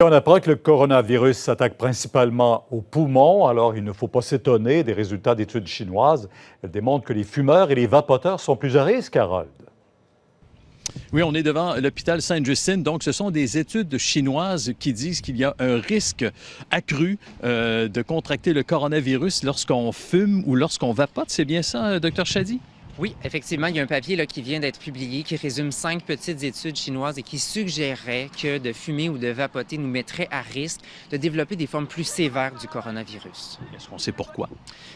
On apprend que le coronavirus s'attaque principalement aux poumons, alors il ne faut pas s'étonner des résultats d'études chinoises. Elles démontrent que les fumeurs et les vapoteurs sont plus à risque, Harold. Oui, on est devant l'hôpital Sainte-Justine. Donc, ce sont des études chinoises qui disent qu'il y a un risque accru de contracter le coronavirus lorsqu'on fume ou lorsqu'on vapote. C'est bien ça, Dr Chadi? Oui, effectivement, il y a un papier là, qui vient d'être publié qui résume 5 petites études chinoises et qui suggérerait que de fumer ou de vapoter nous mettrait à risque de développer des formes plus sévères du coronavirus. Est-ce qu'on sait pourquoi?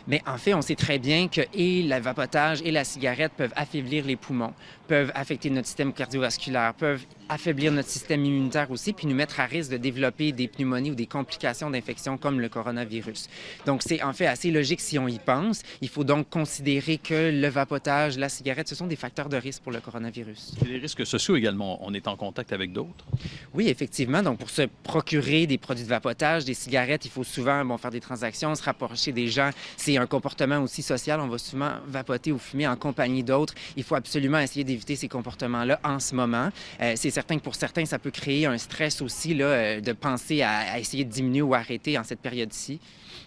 Mais en fait, on sait très bien que et le vapotage et la cigarette peuvent affaiblir les poumons, peuvent affecter notre système cardiovasculaire, peuvent affaiblir notre système immunitaire aussi, puis nous mettre à risque de développer des pneumonies ou des complications d'infection comme le coronavirus. Donc, c'est en fait assez logique si on y pense. Il faut donc considérer que le vapotage, la cigarette, ce sont des facteurs de risque pour le coronavirus. Et les risques sociaux également, on est en contact avec d'autres? Oui, effectivement. Donc, pour se procurer des produits de vapotage, des cigarettes, il faut souvent faire des transactions, se rapprocher des gens. C'est un comportement aussi social. On va souvent vapoter ou fumer en compagnie d'autres. Il faut absolument essayer d'éviter ces comportements-là en ce moment. C'est certain que pour certains, ça peut créer un stress aussi là, de penser à essayer de diminuer ou arrêter en cette période-ci.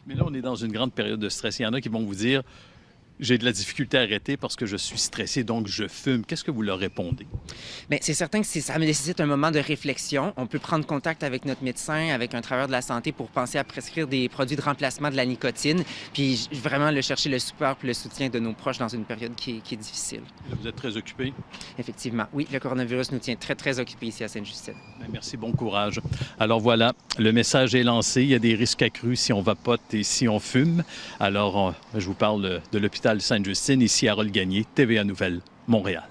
Mais là, on est dans une grande période de stress. Il y en a qui vont vous dire j'ai de la difficulté à arrêter parce que je suis stressé, donc je fume. Qu'est-ce que vous leur répondez? Bien, c'est certain que ça nécessite un moment de réflexion. On peut prendre contact avec notre médecin, avec un travailleur de la santé pour penser à prescrire des produits de remplacement de la nicotine, puis vraiment chercher le support et le soutien de nos proches dans une période qui est difficile. Vous êtes très occupé? Effectivement, oui, le coronavirus nous tient très, très occupés ici à Sainte-Justine. Merci, bon courage. Alors voilà, le message est lancé. Il y a des risques accrus si on vapote et si on fume. Alors, je vous parle de l'hôpital Sainte-Justine, ici à Harold Gagné, TVA Nouvelles, Montréal.